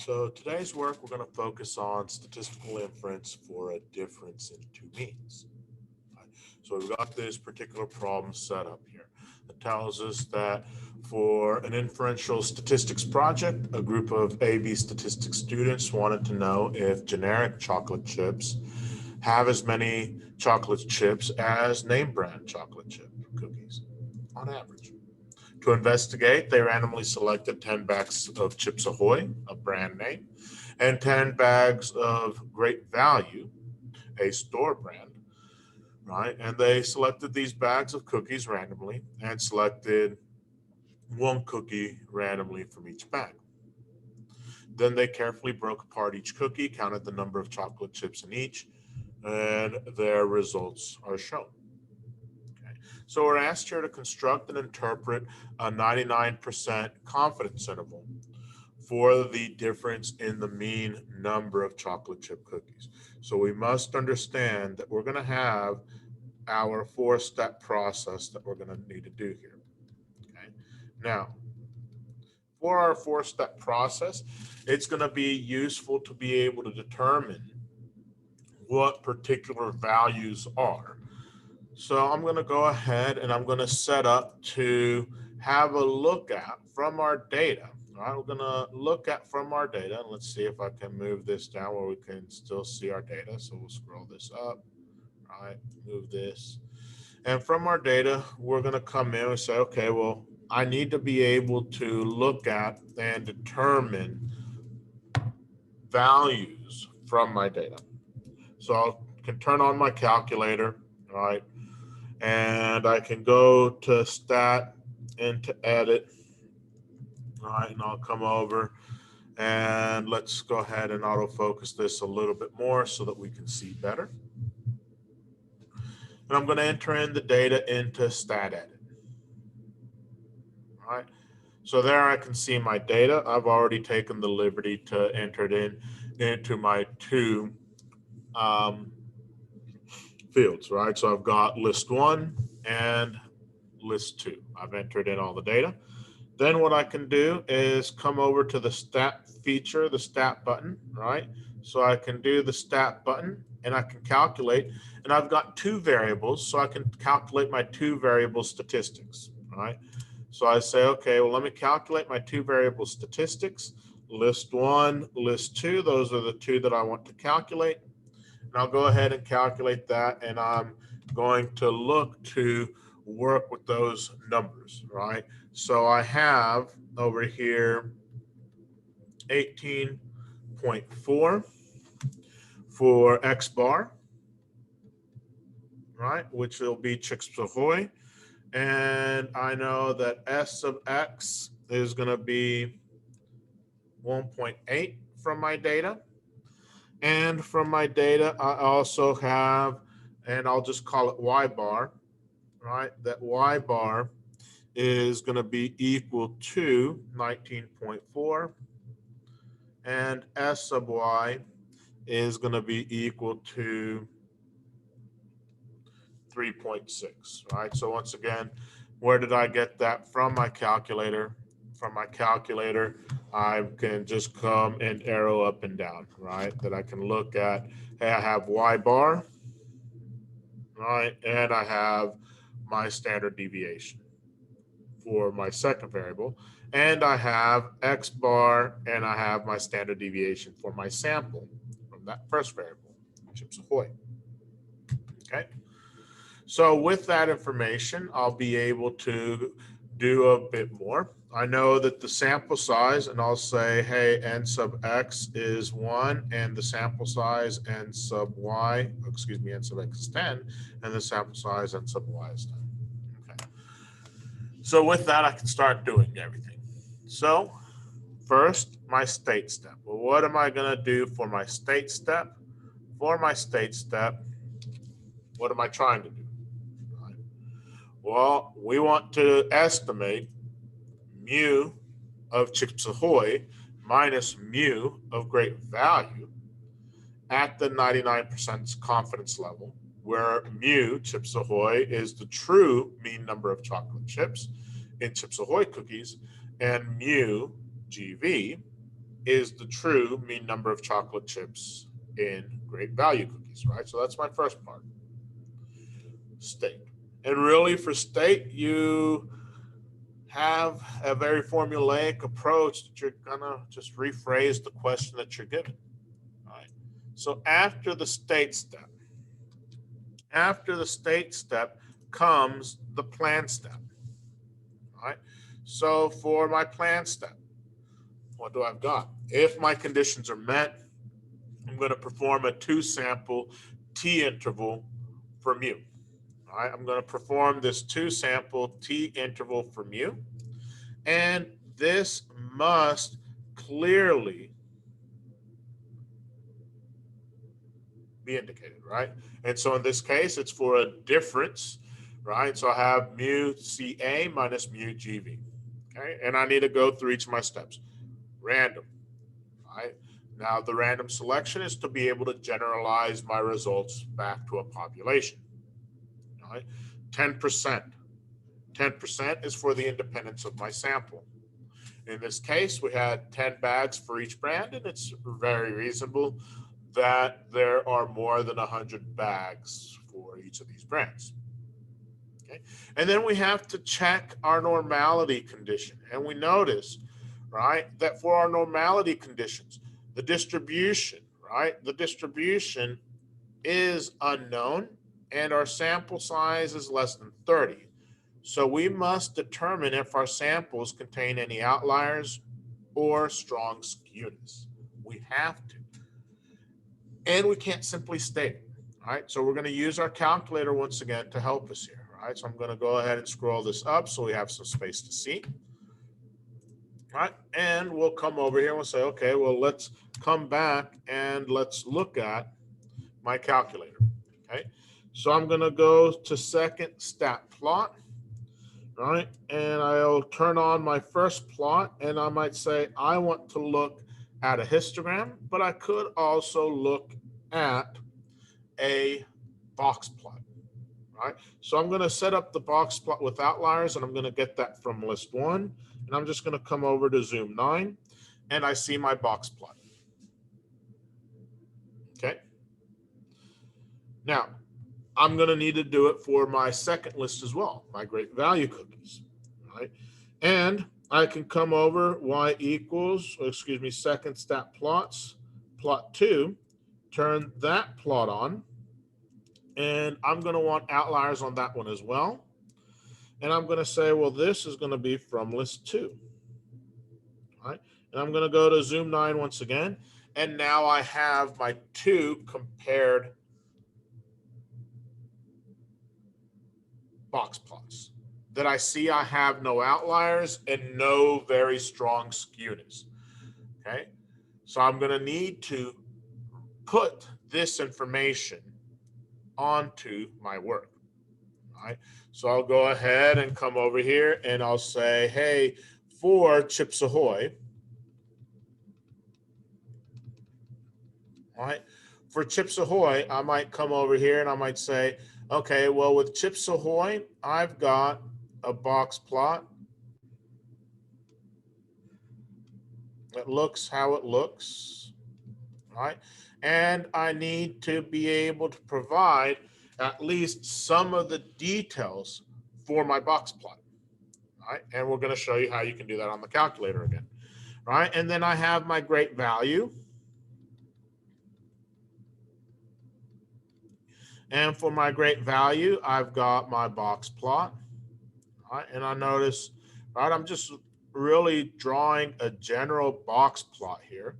So today's work, we're going to focus on statistical inference for a difference in two means. Right? So we've got this particular problem set up here that tells us that for an inferential statistics project, a group of AB statistics students wanted to know if generic chocolate chips have as many chocolate chips as name brand chocolate chip cookies on average. To investigate, they randomly selected 10 bags of Chips Ahoy, a brand name, and 10 bags of Great Value, a store brand, right? And they selected these bags of cookies randomly and selected one cookie randomly from each bag. Then they carefully broke apart each cookie, counted the number of chocolate chips in each, and their results are shown. Okay. So we're asked here to construct and interpret a 99% confidence interval for the difference in the mean number of chocolate chip cookies. So we must understand that we're going to have our four-step process that we're going to need to do here. Okay. Now, for our four-step process, it's going to be useful to be able to determine what particular values are. So I'm going to go ahead and I'm going to set up to have a look at from our data. All right, we're going to look at from our data, and let's see if I can move this down where we can still see our data. So we'll scroll this up, all right, move this. And from our data, we're going to come in and say, okay, well, I need to be able to look at and determine values from my data. So I can turn on my calculator, all right, and I can go to stat and to edit. All right, and I'll come over and let's go ahead and autofocus this a little bit more so that we can see better. And I'm going to enter in the data into stat edit. All right, so there I can see my data. I've already taken the liberty to enter it in into my two fields, right? So I've got list one and list two. I've entered in all the data. Then what I can do is come over to the stat feature, the stat button, right? So I can do the stat button and I can calculate, and I've got two variables, so I can calculate my two variable statistics, right? So I say, okay, well, let me calculate my two variable statistics, list one, list two. Those are the two that I want to calculate. And I'll go ahead and calculate that, and I'm going to look to work with those numbers, right? So I have over here 18.4 for X bar, right, which will be Chips Ahoy. And I know that S of X is going to be 1.8 from my data. And from my data, I also have, and I'll just call it Y bar, right? That Y bar is going to be equal to 19.4, and S sub Y is going to be equal to 3.6, right? So once again, where did I get that from? My calculator. From my calculator, I can just come and arrow up and down, right? That I can look at, hey, I have Y bar, right? And I have my standard deviation for my second variable. And I have X bar and I have my standard deviation for my sample from that first variable, Chips Ahoy. Okay. So with that information, I'll be able to do a bit more. I know that the sample size, and I'll say, hey, n sub x is 1, and the sample size n sub y, excuse me, n sub x is 10, and the sample size n sub y is 10. Okay. So with that, I can start doing everything. So first, my state step. Well, what am I going to do for my state step? For my state step, what am I trying to do? Well, we want to estimate mu of Chips Ahoy minus mu of Great Value at the 99% confidence level, where mu, Chips Ahoy, is the true mean number of chocolate chips in Chips Ahoy cookies, and mu, GV, is the true mean number of chocolate chips in great value cookies, right? So that's my first part, state. And really for state, you have a very formulaic approach that you're gonna just rephrase the question that you're given, right? So after the state step, comes the plan step, right? So for my plan step, what do I've got? If my conditions are met, I'm going to perform a 2-sample T interval for mu. All right, I'm going to perform this 2-sample T interval for mu, and this must clearly be indicated, right? And so in this case, it's for a difference, right? So I have mu CA minus mu GV, okay? And I need to go through each of my steps. Random, right? Now the random selection is to be able to generalize my results back to a population, right? 10%. 10% is for the independence of my sample. In this case, we had 10 bags for each brand, and it's very reasonable that there are more than 100 bags for each of these brands. Okay, and then we have to check our normality condition, and we notice, right, that for our normality conditions, the distribution, right, the distribution is unknown, and our sample size is less than 30. So we must determine if our samples contain any outliers or strong skewness. We have to. And we can't simply state it, right? So we're going to use our calculator once again to help us here, right? So I'm going to go ahead and scroll this up so we have some space to see, right? And we'll come over here and we'll say, okay, well, let's come back and let's look at my calculator, okay? So I'm going to go to second stat plot, right? And I'll turn on my first plot, and I might say I want to look at a histogram, but I could also look at a box plot, right? So I'm going to set up the box plot with outliers, and I'm going to get that from list 1, and I'm just going to come over to zoom 9, and I see my box plot. Okay. Now, I'm going to need to do it for my second list as well, my great value cookies, right? And I can come over y equals, second stat plots, plot 2, turn that plot on, and I'm going to want outliers on that one as well. And I'm going to say, well, this is going to be from list 2, right? And I'm going to go to zoom 9 once again, and now I have my 2 compared box plots that I see I have no outliers and no very strong skewness, okay? So I'm going to need to put this information onto my work, right? So I'll go ahead and come over here and I'll say, hey, for Chips Ahoy, right? For Chips Ahoy, I might come over here and I might say, okay, well, with Chips Ahoy, I've got a box plot that looks how it looks, right? And I need to be able to provide at least some of the details for my box plot, right? And we're going to show you how you can do that on the calculator again, right? And then I have my great value. And for my great value, I've got my box plot, right? And I notice, right, I'm just really drawing a general box plot here,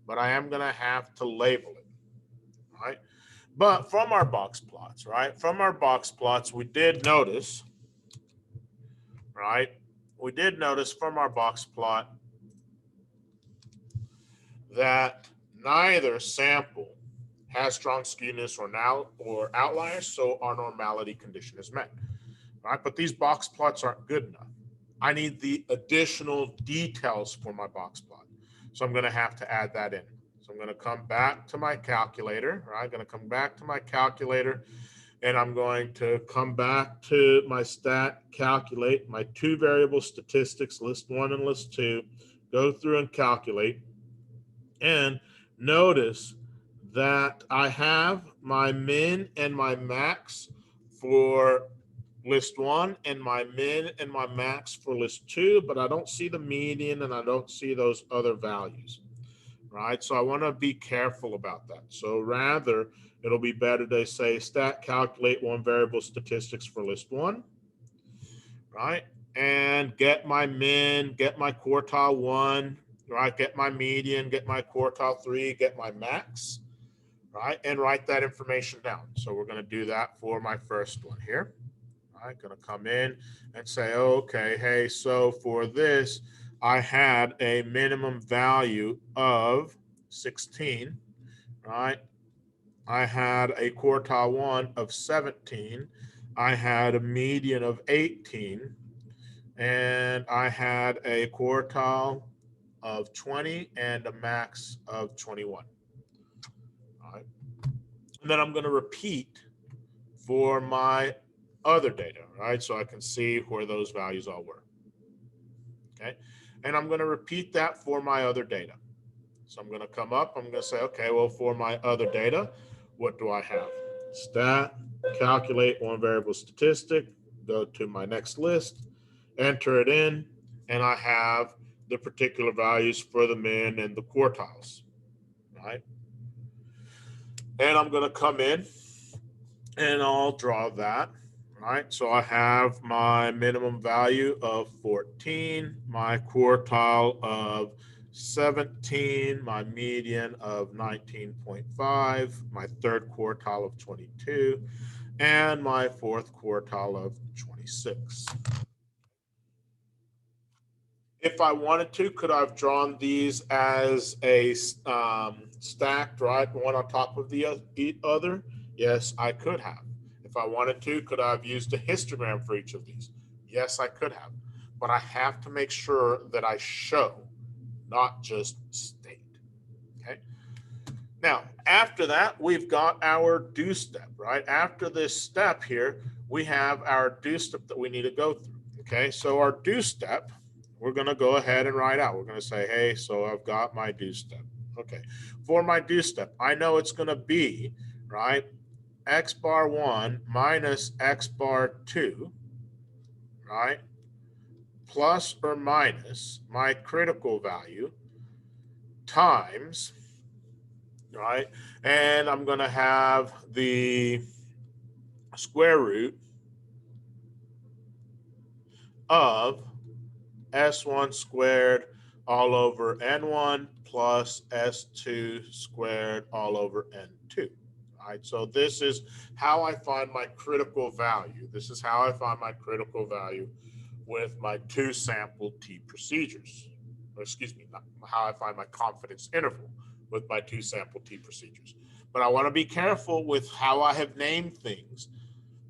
but I am going to have to label it, right? But from our box plots, right, from our box plots, we did notice, right, we did notice from our box plot that neither sample has strong skewness or outliers, so our normality condition is met, right? But these box plots aren't good enough. I need the additional details for my box plot, so I'm going to have to add that in. So I'm going to come back to my calculator, right? I'm going to come back to my calculator, and I'm going to come back to my stat, calculate my 2 variable statistics, list 1 and list 2, go through and calculate, and notice that I have my min and my max for list 1 and my min and my max for list 2, but I don't see the median and I don't see those other values, right? So I want to be careful about that. So rather, it'll be better to say stat calculate one variable statistics for list 1, right? And get my min, get my quartile 1, right? Get my median, get my quartile 3, get my max, right? And write that information down. So we're going to do that for my first one here. All right, going to come in and say, okay, hey, so for this, I had a minimum value of 16, right? I had a quartile 1 of 17. I had a median of 18. And I had a quartile of 20 and a max of 21. All right. And then I'm going to repeat for my other data, right? So I can see where those values all were. Okay. And I'm going to repeat that for my other data. So I'm going to come up, I'm going to say, okay, well, for my other data, what do I have? Stat, calculate one variable statistic, go to my next list, enter it in, and I have the particular values for the min and the quartiles, right? And I'm going to come in and I'll draw that, right? So I have my minimum value of 14, my quartile of 17, my median of 19.5, my third quartile of 22, and my fourth quartile of 26. If I wanted to, could I have drawn these as a stacked, right, one on top of the other? Yes, I could have. If I wanted to, could I have used a histogram for each of these? Yes, I could have. But I have to make sure that I show, not just state. Okay. Now, after that, we've got our do step, right? After this step here, we have our do step that we need to go through. Okay, so our do step, we're going to go ahead and write out. We're going to say, hey, so I've got my do step. Okay, for my do step, I know it's going to be, right, x bar 1 minus x bar 2, right, plus or minus my critical value times, right, and I'm going to have the square root of S1 squared all over N1 plus S2 squared all over N2. All right, so this is how I find my critical value. This is how I find my critical value with my two sample t procedures. Or excuse me, not how I find my confidence interval with my two sample t procedures. But I want to be careful with how I have named things,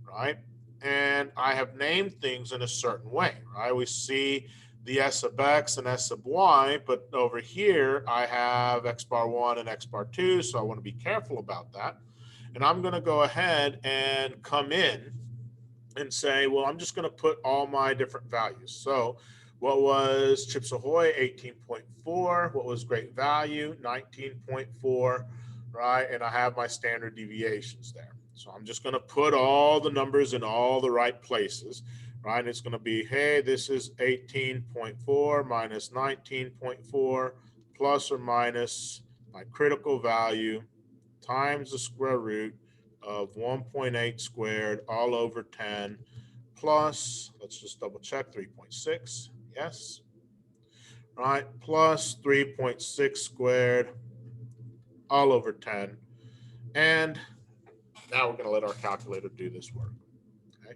right? And I have named things in a certain way, right? We see the S sub x and S sub y, but over here I have x bar 1 and x bar 2, so I want to be careful about that. And I'm going to go ahead and come in and say, well, I'm just going to put all my different values. So what was Chips Ahoy? 18.4. What was Great Value? 19.4, right? And I have my standard deviations there. So I'm just going to put all the numbers in all the right places, right? And it's going to be, hey, this is 18.4 minus 19.4 plus or minus my critical value times the square root of 1.8 squared all over 10 plus, let's just double check, 3.6, yes, right, plus 3.6 squared all over 10. And now we're going to let our calculator do this work. Okay.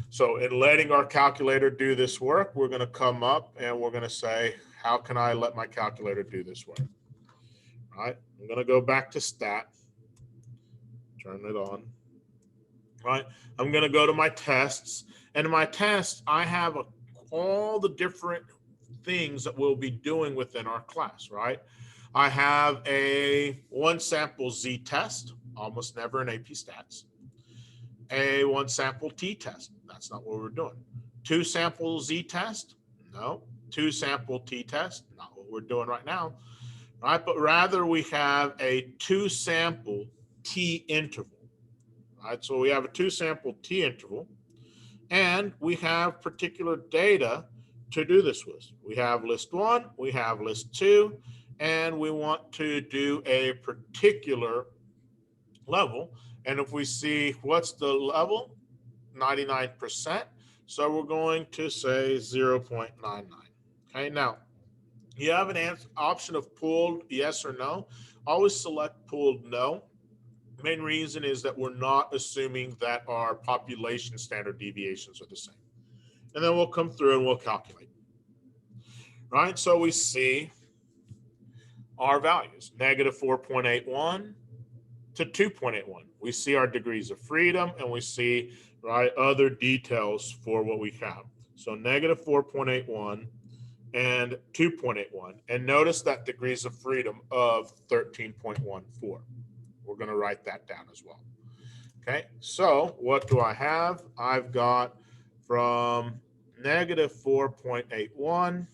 So in letting our calculator do this work, we're going to come up and we're going to say, how can I let my calculator do this work? All right. I'm going to go back to stat. Turn it on. Right. I'm going to go to my tests. And in my tests, I have all the different things that we'll be doing within our class, right? I have a one sample Z test, almost never in AP Stats. A one sample T test, that's not what we're doing. Two sample Z test, no. Two sample T test, not what what we're doing right now, right? But rather we have a 2-sample T interval, right? So we have a 2-sample T interval, and we have particular data to do this with. We have list 1, we have list 2, and we want to do a particular level. And if we see what's the level, 99%, so we're going to say 0.99. Okay, now you have an option of pooled yes or no. Always select pooled no. The main reason is that we're not assuming that our population standard deviations are the same. And then we'll come through and we'll calculate. Right, so we see our values, negative 4.81 to 2.81. We see our degrees of freedom, and we see, right, other details for what we have. So negative 4.81 and 2.81. And notice that degrees of freedom of 13.14. We're going to write that down as well. Okay, so what do I have? I've got from negative 4.81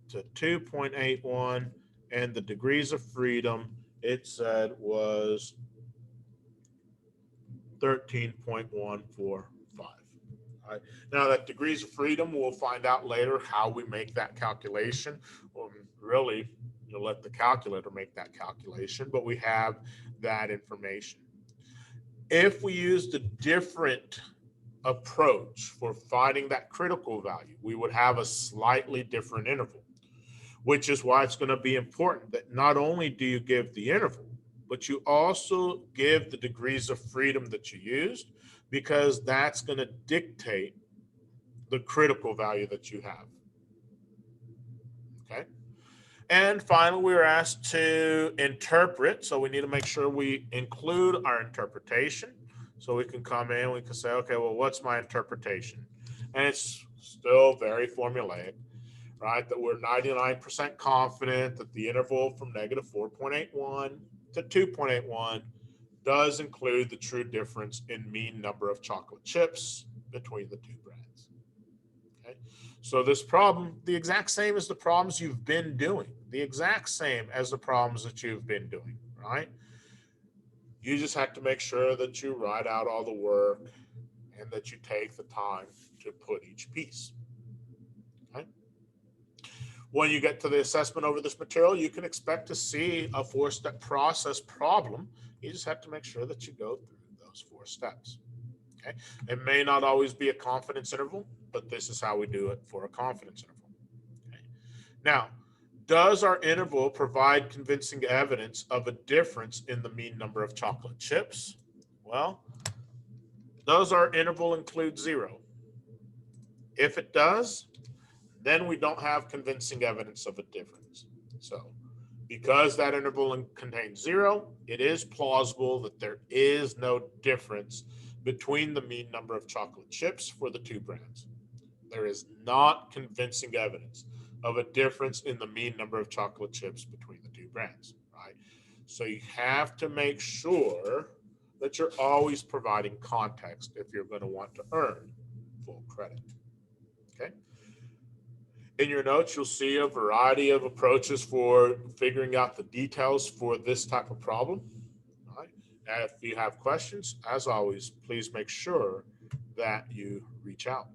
to 2.81, and the degrees of freedom, it said, was 13.145. All right. Now that degrees of freedom, we'll find out later how we make that calculation. Well, really, you'll let the calculator make that calculation, but we have that information. If we used a different approach for finding that critical value, we would have a slightly different interval, which is why it's going to be important that not only do you give the interval, but you also give the degrees of freedom that you used, because that's going to dictate the critical value that you have. Okay. And finally, we were asked to interpret. So we need to make sure we include our interpretation. So we can come in, we can say, okay, well, what's my interpretation? And it's still very formulaic, right? That we're 99% confident that the interval from negative 4.81 to 2.81 does include the true difference in mean number of chocolate chips between the two brands. Okay, so this problem, the exact same as the problems you've been doing, the exact same as the problems that you've been doing, right? You just have to make sure that you write out all the work and that you take the time to put each piece. Okay. When you get to the assessment over this material, you can expect to see a 4-step process problem. You just have to make sure that you go through those 4 steps. Okay. It may not always be a confidence interval, but this is how we do it for a confidence interval. Okay. Now, does our interval provide convincing evidence of a difference in the mean number of chocolate chips? Well, does our interval include 0? If it does, then we don't have convincing evidence of a difference. So because that interval contains 0, it is plausible that there is no difference between the mean number of chocolate chips for the two brands. There is not convincing evidence of a difference in the mean number of chocolate chips between the two brands, right? So you have to make sure that you're always providing context if you're going to want to earn full credit. Okay. In your notes, you'll see a variety of approaches for figuring out the details for this type of problem. All right. And if you have questions, as always, please make sure that you reach out.